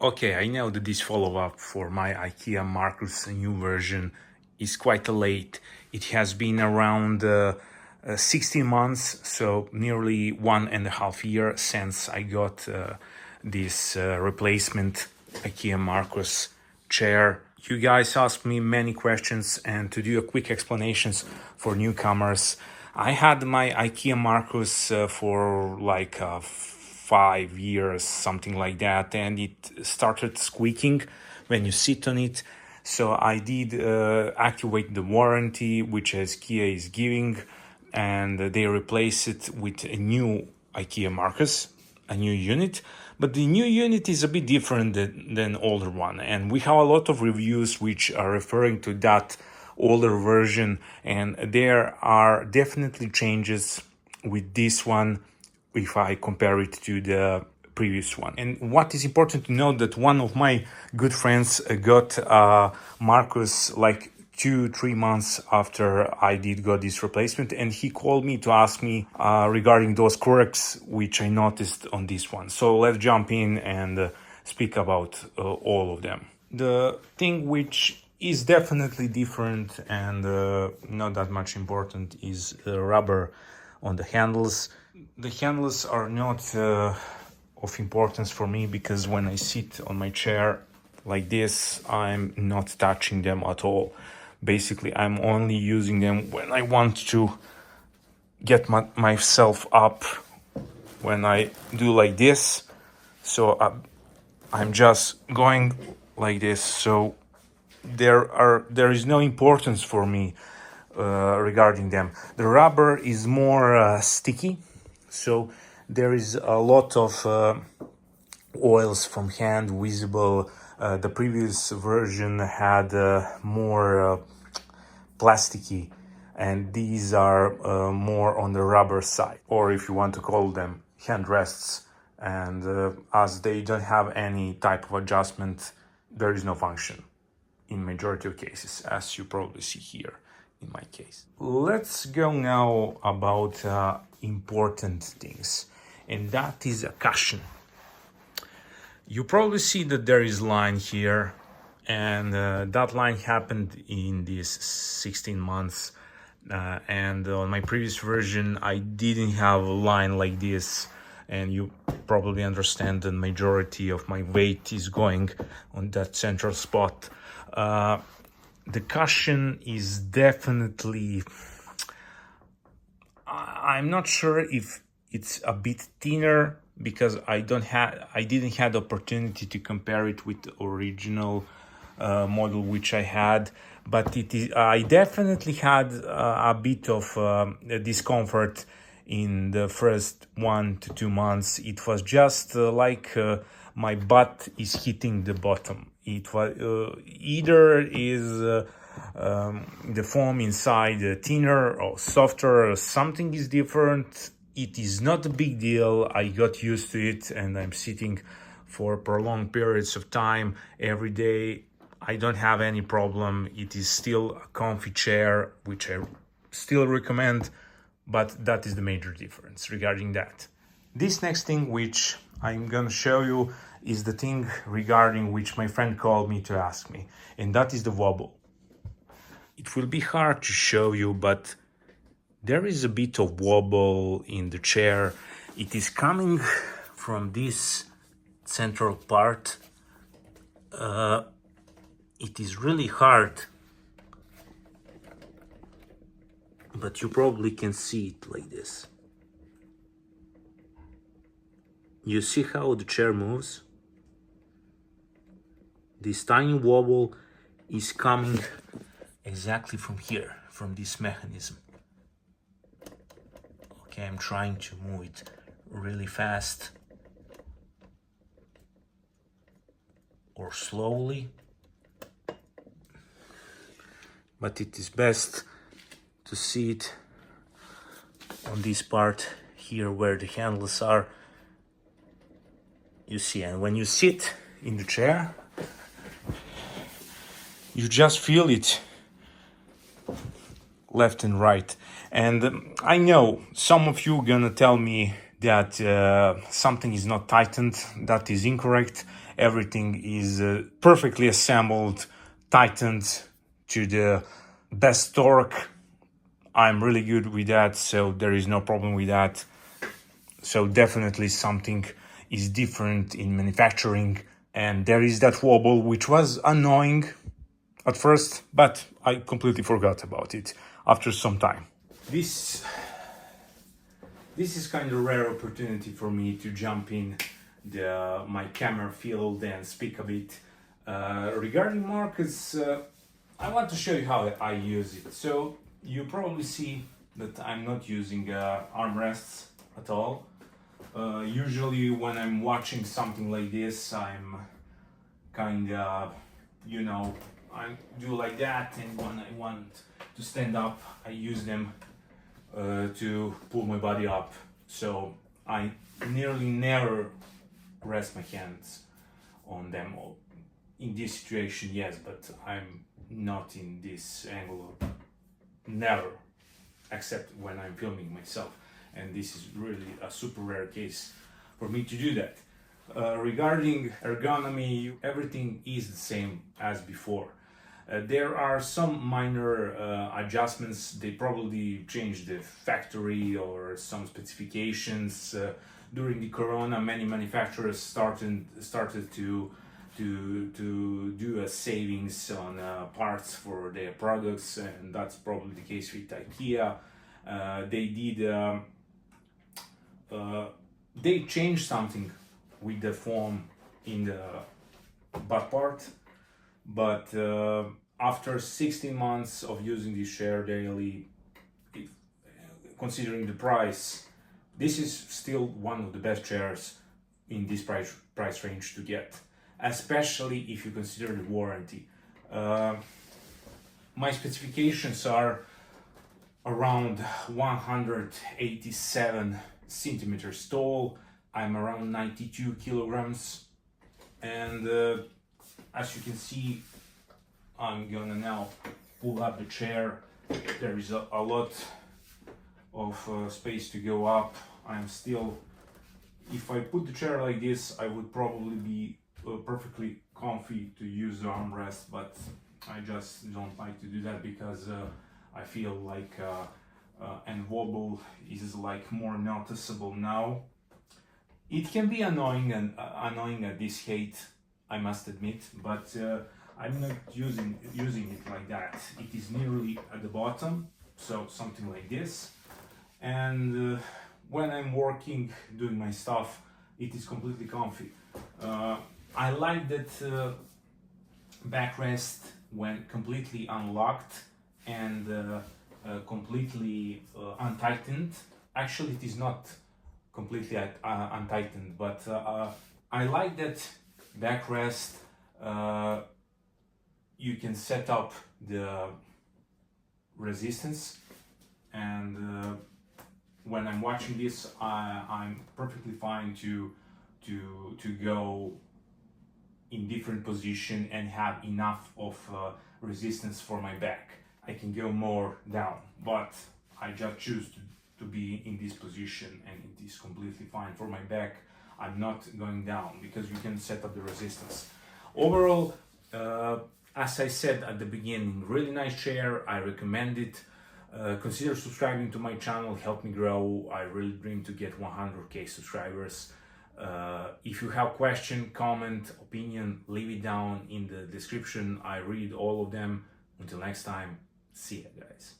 Okay, I know that this follow-up for my Ikea Markus new version is quite late. It has been around 16 months, so nearly 1.5 years since I got this replacement Ikea Markus chair. You guys asked me many questions, and to do a quick explanations for newcomers, I had my Ikea Markus for like 5 years, something like that, and it started squeaking when you sit on it. So I did activate the warranty which Ikea is giving, and they replaced it with a new Ikea Markus, a new unit. But the new unit is a bit different than older one, and we have a lot of reviews which are referring to that older version, and there are definitely changes with this one if I compare it to the previous one. And what is important to note that one of my good friends got Markus like 2-3 months after I got this replacement, and he called me to ask me regarding those quirks which I noticed on this one. So let's jump in and speak about all of them. The thing which is definitely different and not that much important is the rubber on the handles. The handles are not of importance for me because when I sit on my chair like this, I'm not touching them at all. Basically, I'm only using them when I want to get myself up. When I do like this, so I'm just going like this. So there is no importance for me regarding them. The rubber is more sticky, so there is a lot of oils from hand visible. The previous version had more plasticky, and these are more on the rubber side, or if you want to call them hand rests. And as they don't have any type of adjustment, there is no function in majority of cases, as you probably see here in my case. Let's go now about important things, and that is a cushion. You probably see that there is line here, and that line happened in these 16 months. And on my previous version, I didn't have a line like this, and you probably understand the majority of my weight is going on that central spot. The cushion is definitely, I'm not sure if it's a bit thinner because I didn't have the opportunity to compare it with the original model which I had, but I definitely had a bit of discomfort in the first 1 to 2 months. It was just like my butt is hitting the bottom. It was either is the foam inside thinner or softer, or something is different. It is not a big deal. I got used to it, and I'm sitting for prolonged periods of time every day. I don't have any problem. It is still a comfy chair, which I still recommend, but that is the major difference regarding that. This next thing which I'm gonna show you is the thing regarding which my friend called me to ask me, and that is the wobble. It will be hard to show you, but there is a bit of wobble in the chair. It is coming from this central part. It is really hard, but you probably can see it like this. You see how the chair moves? This tiny wobble is coming exactly from here, from this mechanism. Okay, I'm trying to move it really fast or slowly, but it is best to see it on this part here where the handles are. You see, and when you sit in the chair, you just feel it left and right. And I know some of you gonna tell me that something is not tightened. That is incorrect. Everything is perfectly assembled, tightened to the best torque. I'm really good with that, so there is no problem with that. So definitely something is different in manufacturing. And there is that wobble, which was annoying at first, but I completely forgot about it after some time. This is kind of a rare opportunity for me to jump in my camera field and speak a bit. Regarding Markus, I want to show you how I use it. So you probably see that I'm not using armrests at all. Usually when I'm watching something like this, I'm kind of, I do like that, and when I want to stand up, I use them to pull my body up. So I nearly never rest my hands on them. In this situation, yes, but I'm not in this angle, never, except when I'm filming myself. And this is really a super rare case for me to do that. Regarding ergonomy, everything is the same as before. There are some minor adjustments. They probably changed the factory or some specifications. During the corona, many manufacturers started to do a savings on parts for their products, and that's probably the case with Ikea. They changed something with the foam in the butt part, but after 16 months of using this chair daily, considering the price, this is still one of the best chairs in this price range to get, especially if you consider the warranty. My specifications are around 187 centimeters tall. I'm around 92 kilograms, and as you can see, I'm gonna now pull up the chair. There is a lot of space to go up. I'm still, if I put the chair like this, I would probably be perfectly comfy to use the armrest, but I just don't like to do that because I feel like and wobble is like more noticeable now. It can be annoying at this height, I must admit, but I'm not using it like that. It is nearly at the bottom, so something like this. And when I'm working, doing my stuff, it is completely comfy. I like that backrest when completely unlocked and completely untightened. Actually, it is not completely untightened, but I like that backrest. You can set up the resistance, and when I'm watching this, I'm perfectly fine to go in different position and have enough of resistance for my back. I can go more down, but I just choose to be in this position, and it is completely fine for my back. I'm not going down because you can set up the resistance. Overall, as I said at the beginning, really nice chair. I recommend it. Consider subscribing to my channel, help me grow. I really dream to get 100k subscribers. If you have question, comment, opinion, leave it down in the description. I read all of them. Until next time, see ya guys.